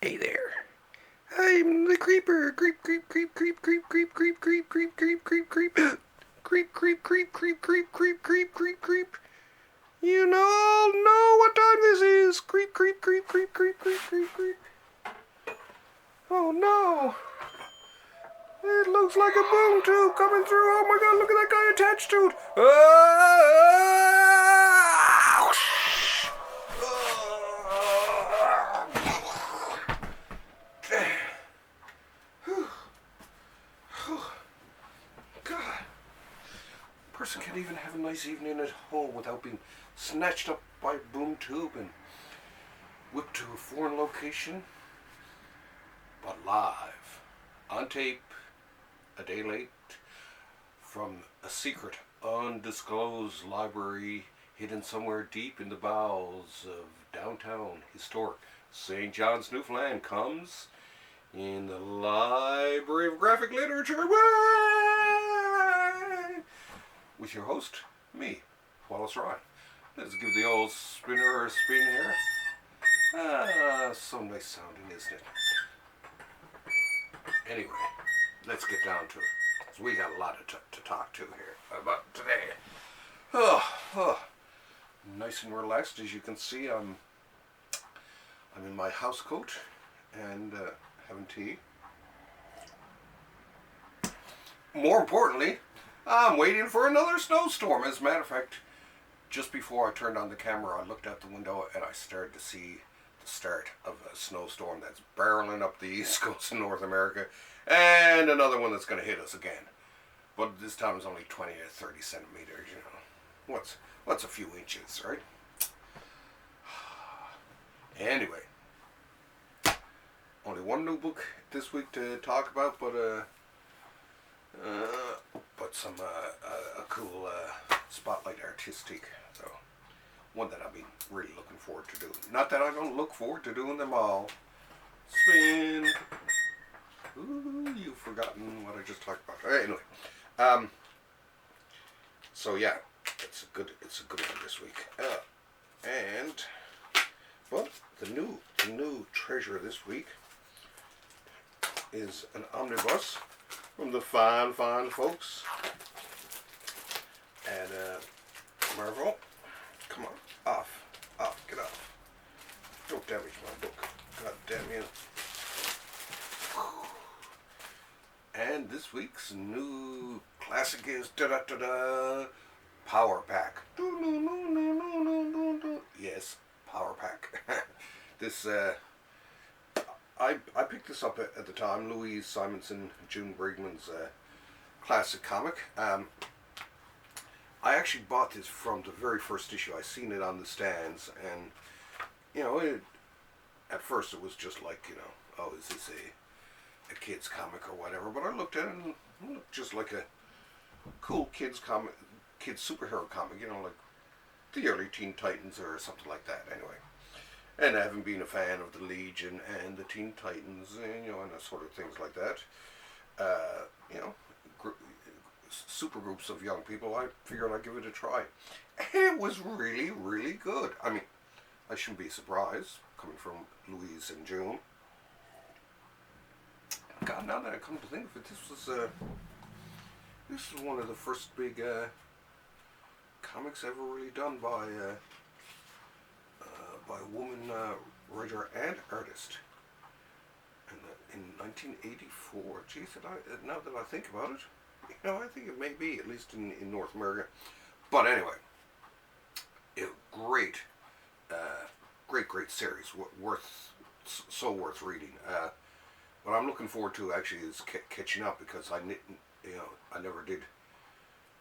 Hey there. I'm the creeper. Creep, creep, creep, creep, creep, creep, creep, creep, creep, creep, creep, creep. Creep, creep, creep, creep, creep, creep, creep, creep, creep. You all know what time this is. Creep, creep, creep, creep, creep, creep, creep, creep. Oh no. It looks like a boom tube coming through. Oh my god, look at that guy attached to it. God. A person can't even have a nice evening at home without being snatched up by a boom tube and whipped to a foreign location. But live, on tape, a day late, from a secret, undisclosed library hidden somewhere deep in the bowels of downtown historic St. John's, Newfoundland, comes in the Library of Graphic Literature with your host, me, Wallace Ryan. Let's give the old spinner a spin here. So nice sounding, isn't it? Anyway, let's get down to it. So we got a lot to talk to here about today. Nice and relaxed. As you can see, I'm in my house coat and having tea. More importantly, I'm waiting for another snowstorm. As a matter of fact, just before I turned on the camera, I looked out the window and I started to see the start of a snowstorm that's barreling up the east coast of North America, and another one that's going to hit us again. But this time it's only 20 to 30 centimeters, you know. What's a few inches, right? Anyway, only one new book this week to talk about, but some a cool spotlight artistic. So one that I've been really looking forward to doing. Not that I don't look forward to doing them all. Spin. Ooh, you've forgotten what I just talked about. Anyway, so yeah, it's a good one this week. Well, the new treasure this week is an omnibus from the fine folks at Marvel. Come on, off, get off. Don't damage my book. God damn you. And this week's new classic is Power Pack. Yes, Power Pack. This I picked this up at the time, Louise Simonson June Brigman's classic comic. I actually bought this from the very first issue. I seen it on the stands, and you know, at first it was just like, you know, oh, is this a kid's comic or whatever? But I looked at it and it looked just like a cool kids superhero comic, you know, like the early Teen Titans or something like that. Anyway. And having been a fan of the Legion and the Teen Titans, and you know, and sort of things like that, you know, super groups of young people, I figured I'd give it a try. And it was really, really good. I mean, I shouldn't be surprised coming from Louise and June. God, now that I come to think of it, this was one of the first big comics ever really done by a woman writer and artist. And in 1984, geez, now that I think about it, you know, I think it may be, at least in North America. But anyway, great series, so worth reading. What I'm looking forward to actually is catching up, because I never did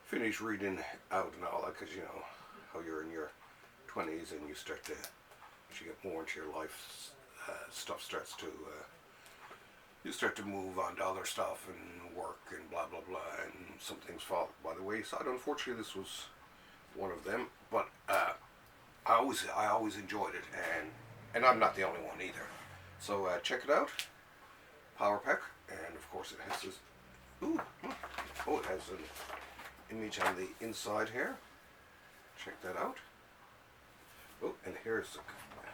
finish reading out and all that, because you know how you're in your 20s and you start to, as you get more into your life, stuff starts to, you start to move on to other stuff and work and blah blah blah, and some things fall by the wayside. Unfortunately, this was one of them, but I always enjoyed it, and I'm not the only one either. So check it out, Power Pack, and of course it has this. It has an image on the inside here. Check that out. Oh, and here's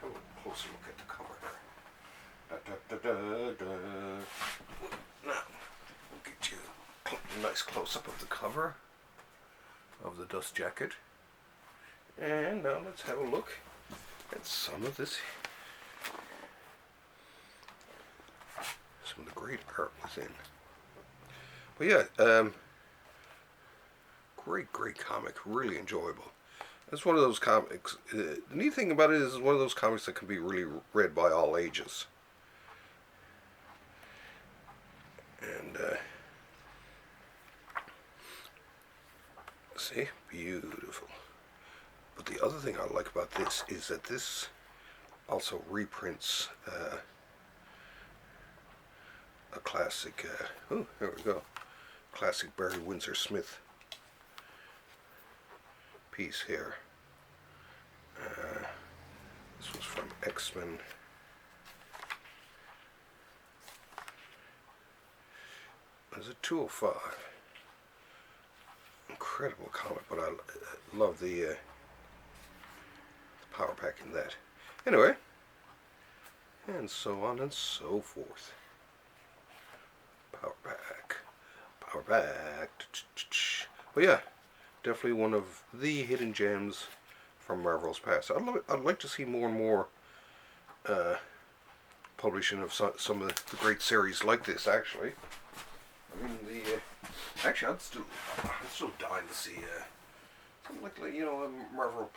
have a closer look at the cover here. Da, da, da, da. Now, we'll get you a nice close-up of the cover of the dust jacket. And now let's have a look at some of the great art within. But yeah, great comic, really enjoyable. It's one of those comics. The neat thing about it is it's one of those comics that can be really read by all ages. And see, beautiful. But the other thing I like about this is that this also reprints a classic, oh, there we go, classic Barry Windsor Smith piece here. This was from X-Men. It's a 205. Incredible comic, but I love the power pack in that. Anyway, and so on and so forth. Power pack. Well, yeah, definitely one of the hidden gems from Marvel's past. I'd like to see more and more publishing of some of the great series like this. Actually, I mean actually I'm still dying to see something like a Marvel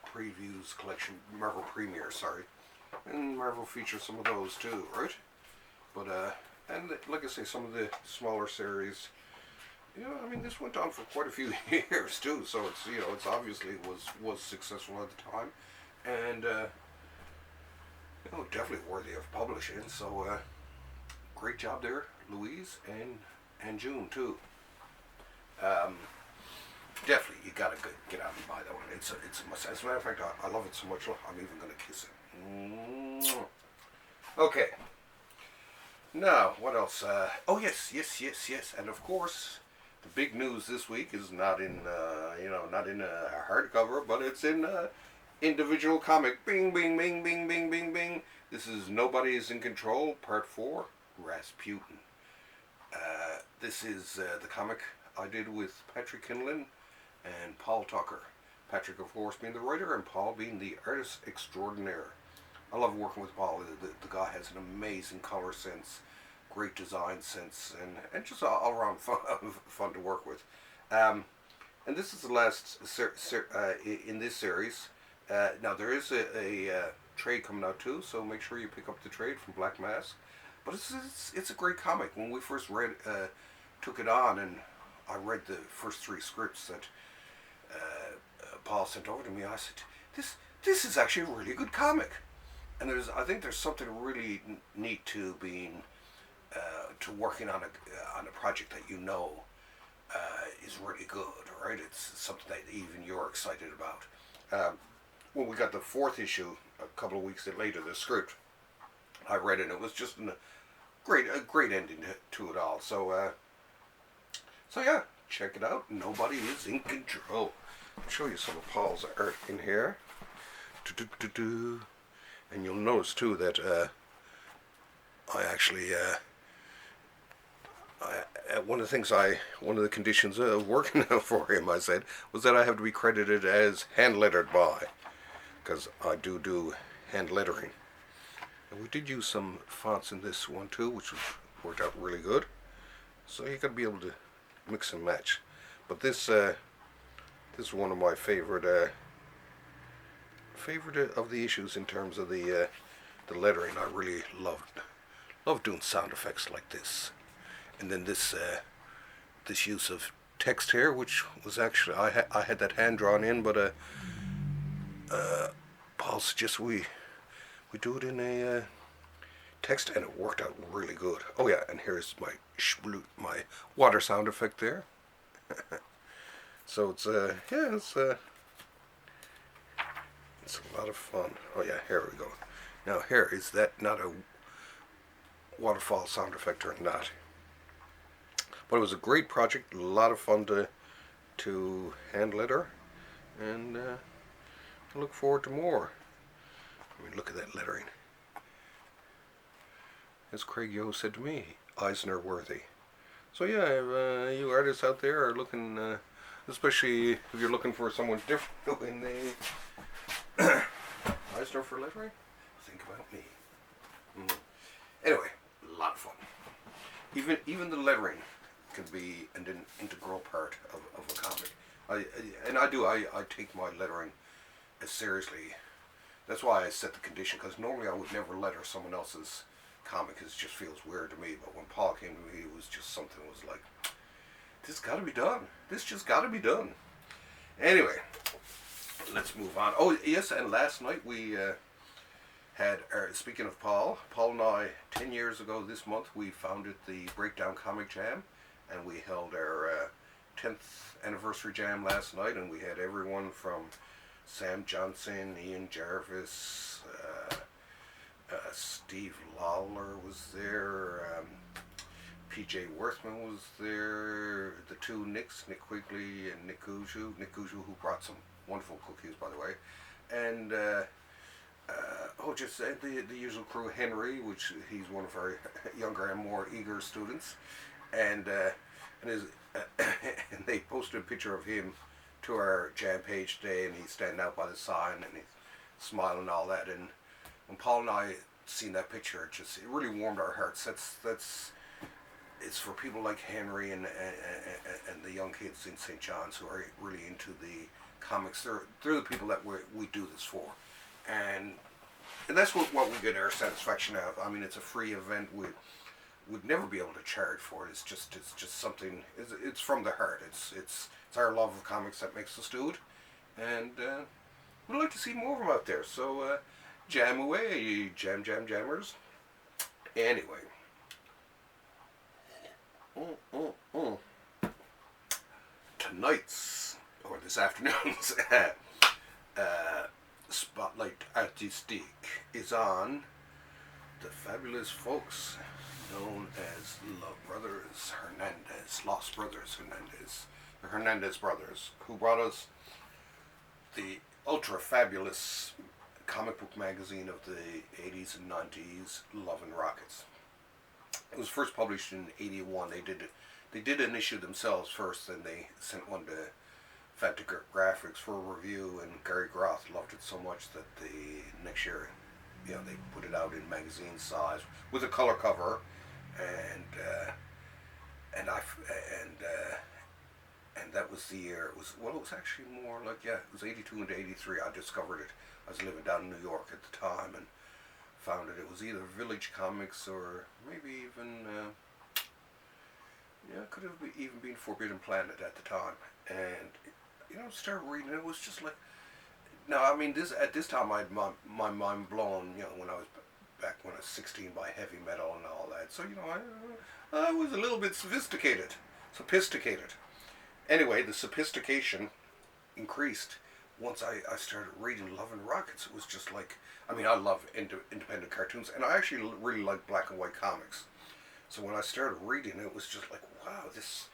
previews collection, Marvel premiere, sorry, and Marvel features some of those too, right? But and like I say, some of the smaller series, I mean, this went on for quite a few years too, so it's it's obviously was successful at the time, and definitely worthy of publishing. So great job there, Louise and June too. Definitely, you gotta get out and buy that one. It's a must. As a matter of fact, I love it so much. I'm even gonna kiss it. Okay. Now, what else? Oh yes, and of course, the big news this week is not in not in a hardcover, but it's in individual comic. Bing, bing, bing, bing, bing, bing, bing. This is Nobody Is in Control, Part 4, Rasputin. This is the comic I did with Patrick Kinlan and Paul Tucker. Patrick, of course, being the writer, and Paul being the artist extraordinaire. I love working with Paul. The guy has an amazing color sense, great design sense, and just all around fun to work with. And this is the last in this series. Now there is a trade coming out too, so make sure you pick up the trade from Black Mask. But it's a great comic. When we first took it on, and I read the first 3 scripts that Paul sent over to me, I said, this is actually a really good comic. And I think there's something really neat to being to working on a project that is really good, right? It's something that even you're excited about. When we got the 4th issue a couple of weeks later, the script, I read it, and it was just a great ending to it all. So yeah, check it out. Nobody Is in Control. I'll show you some of Paul's art in here. And you'll notice too that I actually one of the conditions of working for him, I said, was that I have to be credited as hand lettered by, because I do hand lettering. And we did use some fonts in this one too, which worked out really good. So you got to be able to mix and match. But this is one of my favorite of the issues in terms of the lettering. I really love doing sound effects like this. And then this use of text here, which was actually I had that hand drawn in, but Paul suggested we do it in a text, and it worked out really good. Oh yeah, and here's my water sound effect there. So it's it's a lot of fun. Oh yeah, here we go. Now here, is that not a waterfall sound effect or not? But it was a great project, a lot of fun to hand letter, and I look forward to more. I mean, look at that lettering. as Craig Yo said to me, Eisner worthy. So yeah, if you artists out there are looking, especially if you're looking for someone different in the Eisner for lettering, think about me. Anyway, a lot of fun. Even the lettering can be an integral part of a comic. I take my lettering as seriously. That's why I set the condition, because normally I would never letter someone else's comic, because it just feels weird to me. But when Paul came to me, it was just something that was like, this got to be done. This just got to be done. Anyway, let's move on. Oh yes, and last night we had speaking of Paul and I, 10 years ago this month, we founded the Breakdown Comic Jam, and we held our 10th anniversary jam last night, and we had everyone from Sam Johnson, Ian Jarvis, Steve Lawler was there, PJ Worthman was there, the two Nicks, Nick Quigley and Nick Guju, who brought some wonderful cookies, by the way, and just the usual crew, Henry, which he's one of our younger and more eager students, and they posted a picture of him to our jam page today, and he's standing out by the sign and he's smiling and all that. And when Paul and I seen that picture, it really warmed our hearts. It's for people like Henry and the young kids in St. John's who are really into the comics. They're the people that we do this for, and that's what we get our satisfaction out of. I mean, it's a free event. We'd never be able to charge for it. It's just something. It's from the heart. It's our love of comics that makes us do it, and we'd like to see more of them out there. So jam away, you jammers. Anyway, tonight's or this afternoon's spotlight artistique is on the fabulous folks known as Lost Brothers Hernandez, the Hernandez brothers, who brought us the ultra fabulous comic book magazine of the 80s and 90s, Love and Rockets. It was first published in '81. They did an issue themselves first, then they sent one to Fantagraphics for a review, and Gary Groth loved it so much that the next year, they put it out in magazine size with a color cover, and that was the year. It was actually more like, it was 82 and 83. I discovered it. I was living down in New York at the time and found it. It was either Village Comics or maybe even could have even been Forbidden Planet at the time. And started reading it. It was just like, now, I mean, at this time I had my mind blown, when I was back when I was 16 by heavy metal and all that. So, I was a little bit sophisticated. Anyway, the sophistication increased once I started reading Love and Rockets. It was just like, I mean, I love independent cartoons, and I actually really like black and white comics. So when I started reading, it was just like, wow, this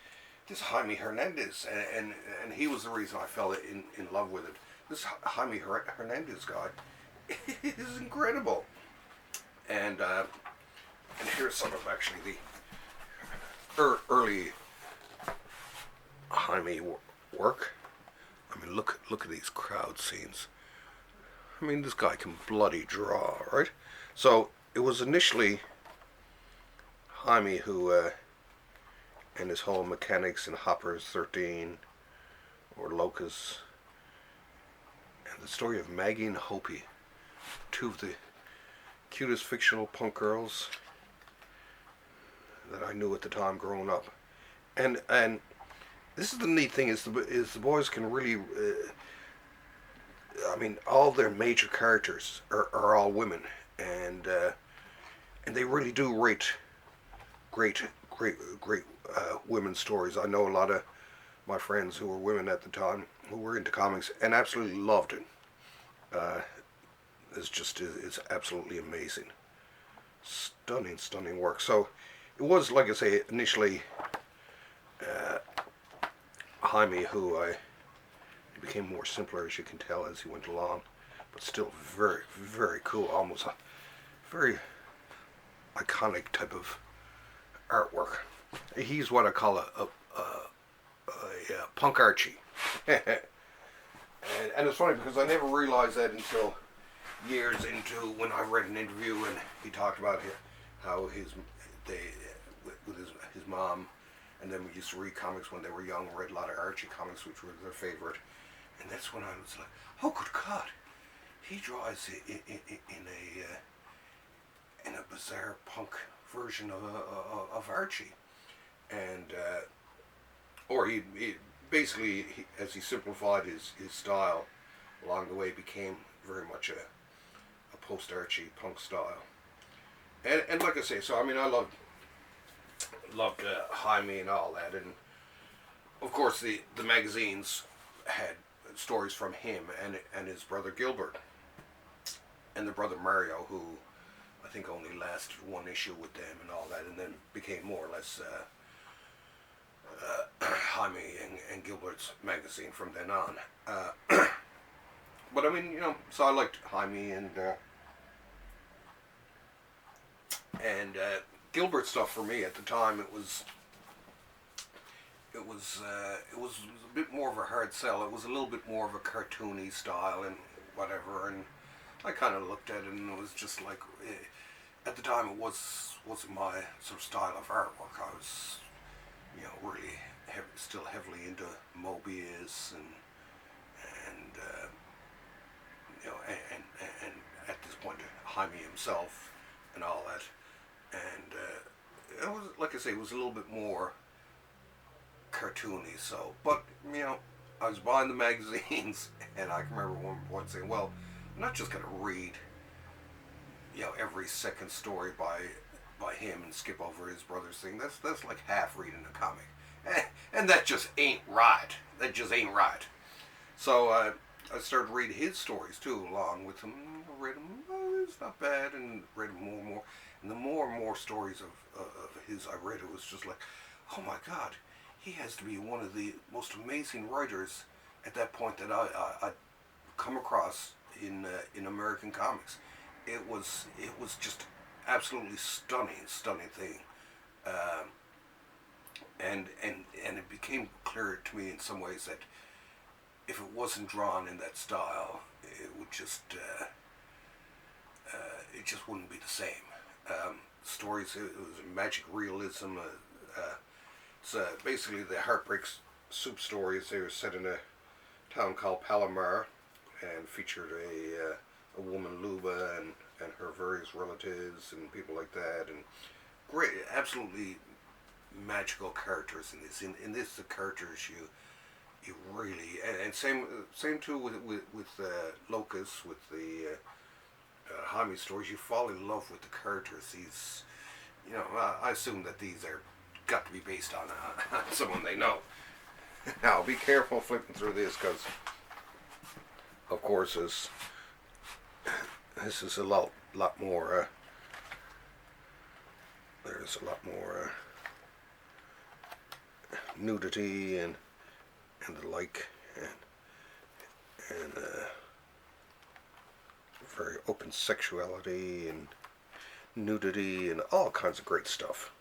Jaime Hernandez, and he was the reason I fell in love with it. This Jaime Hernandez guy is incredible. And here's some of actually the early Jaime work. I mean, look at these crowd scenes. I mean, this guy can bloody draw, right? So it was initially Jaime who, and his whole Mechanics and Hoppers 13, or Locus, and the story of Maggie and Hopi, two of the cutest fictional punk girls that I knew at the time growing up. And this is the neat thing, is the boys can really, I mean, all their major characters are all women, and they really do write great women's stories. I know a lot of my friends who were women at the time who were into comics and absolutely loved it. It's absolutely amazing. Stunning work. So it was, like I say, initially Jaime who became more simpler, as you can tell, as he went along, but still very, very cool, almost very iconic type of artwork. He's what I call a punk Archie. And it's funny because I never realized that until years into when I read an interview and he talked about how with his mom, and then we used to read comics when they were young. Read a lot of Archie comics, which were their favorite, and that's when I was like, oh good God, he draws in a bizarre punk version of Archie, and or he basically, as he simplified his style along the way, became very much a post-Archie punk style. And like I say, so I mean, I loved Jaime and all that, and of course the magazines had stories from him and his brother Gilbert, and their brother Mario, who I think only lasted one issue with them and all that, and then became more or less Jaime and Gilbert's magazine from then on. But I mean, so I liked Jaime and Gilbert stuff. For me at the time, it was a bit more of a hard sell. It was a little bit more of a cartoony style and whatever, and I kind of looked at it and it was just like, at the time it wasn't my sort of style of artwork. I was, really still heavily into Mobius and at this point Jaime himself and all that, and it was, like I say, it was a little bit more cartoony. So, but I was buying the magazines, and I can remember one point saying, "Well, I'm not just going to read, every second story by him and skip over his brother's thing. That's like half reading a comic, and that just ain't right. That just ain't right." So I started reading his stories too, along with him. I read them. Oh, it's not bad, and read them more and more. And the more and more stories of his I read, it was just like, oh my God, he has to be one of the most amazing writers at that point that I'd come across in American comics. It was just absolutely stunning thing, and it became clear to me in some ways that if it wasn't drawn in that style, it would just wouldn't be the same. Stories, it was magic realism. It's basically the Heartbreak Soup stories. They were set in a town called Palomar and featured a woman, Luba, and her various relatives and people like that, and great, absolutely magical characters in this. In this, the characters you really, and same too with Locust, with the Jaime stories. You fall in love with the characters. These, I assume that these are got to be based on someone they know. Now, be careful flipping through this, because of course this is a lot more. There's a lot more nudity and the like, and very open sexuality and nudity and all kinds of great stuff.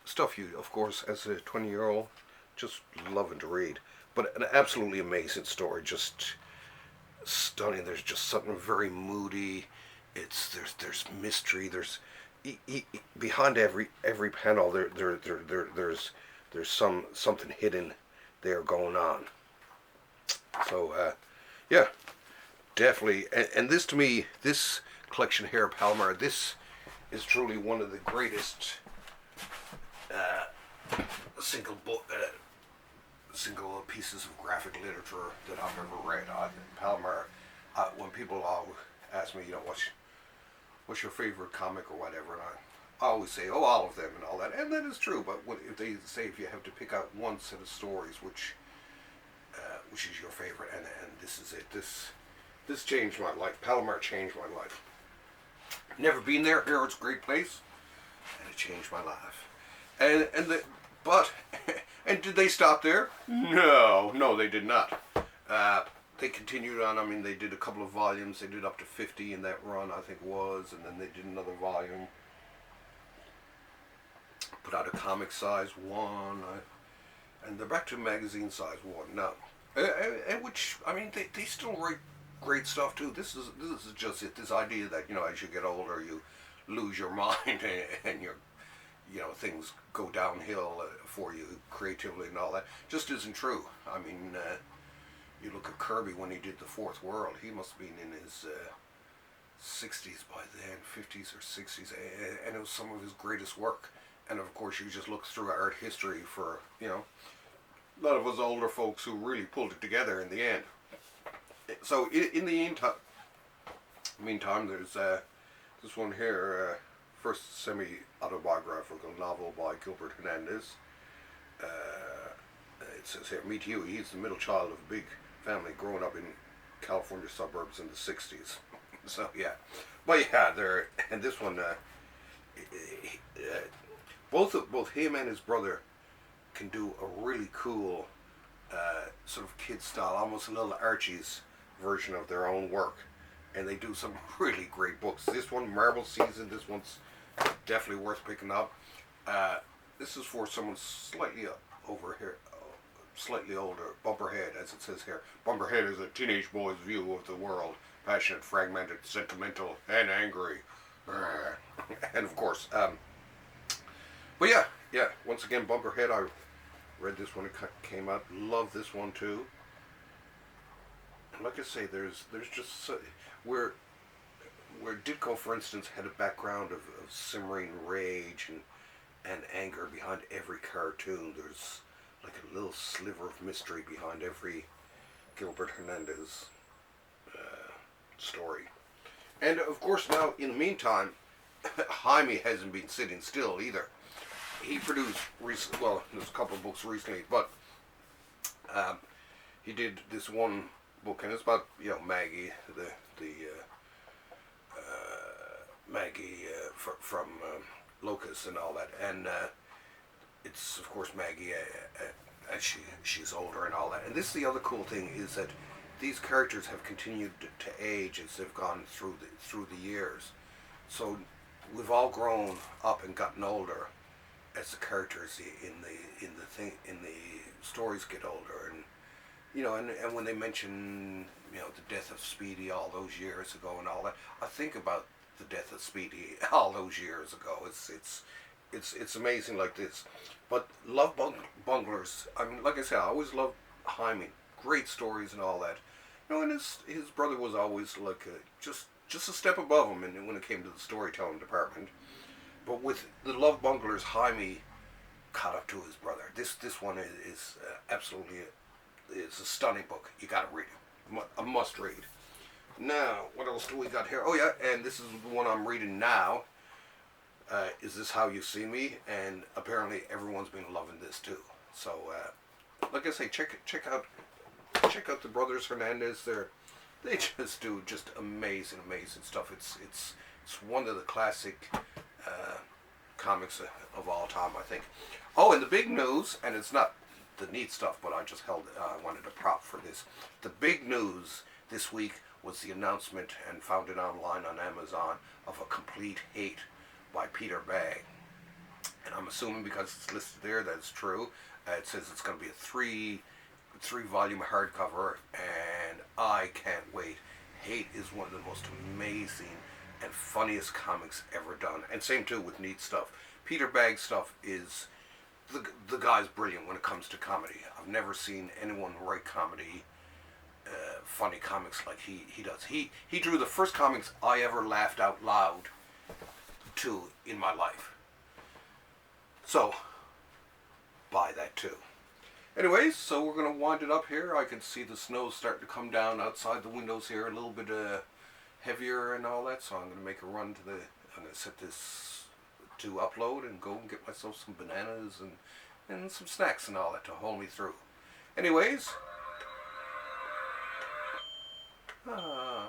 Stuff you, of course, as a 20-year-old, just loving to read. But an absolutely amazing story, just stunning. There's just something very moody. There's mystery. There's behind every panel there's something hidden there going on. So yeah, definitely. And this, to me, this collection here, Palomar, this is truly one of the greatest single pieces of graphic literature that I've ever read. Palomar. When people ask me, what's your favorite comic or whatever, and I always say, oh, all of them and all that, and that is true. But if they say, if you have to pick out one set of stories, which is your favorite, and this is it. This changed my life. Palomar changed my life. Never been there. Here, it's a great place, and it changed my life. And did they stop there? No, they did not. They continued on. I mean, they did a couple of volumes. They did up to 50 in that run, I think it was, and then they did another volume. put out a comic size one, and they're back to magazine size one now. And which, I mean, they still write great stuff too. This is just it. This idea that, you know, as you get older, you lose your mind and your, you know, things go downhill for you creatively and all that just isn't true. I mean, you look at Kirby when he did The Fourth World. He must have been in his 60s by then, 50s or 60s, and it was some of his greatest work. And of course, you just look through art history for, you know, a lot of us older folks who really pulled it together in the end. So in the meantime, there's this one here, first semi-autobiographical novel by Gilbert Hernandez. It says here, meet Huey. He's the middle child of a big family growing up in California suburbs in the 60s. So yeah, but yeah, there, and this one, both him and his brother can do a really cool sort of kid style, almost a little Archie's version of their own work, and they do some really great books. This one, Marble Season, this one's definitely worth picking up. This is for someone slightly over here, slightly older. Bumperhead, as it says here. Bumperhead is a teenage boy's view of the world, passionate, fragmented, sentimental, and angry. And of course, but yeah, once again, Bumperhead, I read this when it came out. Love this one too. And like I say, there's just where Ditko, for instance, had a background of simmering rage and anger behind every cartoon. There's like a little sliver of mystery behind every Gilbert Hernandez story. And of course, now in the meantime, Jaime hasn't been sitting still either. He produced there's a couple of books recently, but he did this one book, and it's about, you know, Maggie, the Maggie from Locust and all that, and it's of course Maggie as she's older and all that. And this is the other cool thing, is that these characters have continued to age as they've gone through the years. So we've all grown up and gotten older as the characters in the stories get older, and you know, and when they mention, you know, the death of Speedy all those years ago and all that, I think about the death of Speedy all those years ago. It's amazing like this. But Love Bunglers, I mean, like I said, I always loved Jaime. Great stories and all that. You know, and his brother was always like just a step above him, and when it came to the storytelling department. But with the Love Bunglers, Jaime caught up to his brother. This one is absolutely it's a stunning book. You got to read it. A must read. Now, what else do we got here? Oh yeah, and this is the one I'm reading now. Is This How You See Me? And apparently everyone's been loving this too. So, like I say, check out the brothers Hernandez. They just do just amazing stuff. It's one of the classic comics of all time, I think. Oh, and the big news, and it's not the neat stuff, but I just wanted a prop for this. The big news this week was the announcement, and found it online on Amazon, of A Complete Hate by Peter Bagge. And I'm assuming because it's listed there that it's true. It says it's going to be a three volume hardcover, and I can't wait. Hate is one of the most amazing and funniest comics ever done, and same too with neat stuff. Peter Bagge stuff is, the guy's brilliant when it comes to comedy. I've never seen anyone write comedy, funny comics like he does. He drew the first comics I ever laughed out loud to in my life. So buy that too. Anyways, so we're going to wind it up here. I can see the snow starting to come down outside the windows here, a little bit heavier and all that, so I'm going to make a run I'm going to set this to upload and go and get myself some bananas and some snacks and all that to hold me through. Anyways, now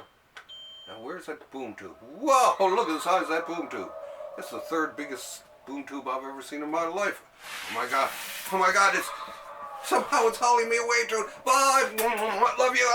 where's that boom tube? Whoa, look at the size of that boom tube. That's the third biggest boom tube I've ever seen in my life. Oh my god, somehow it's hauling me away to, bye, love you,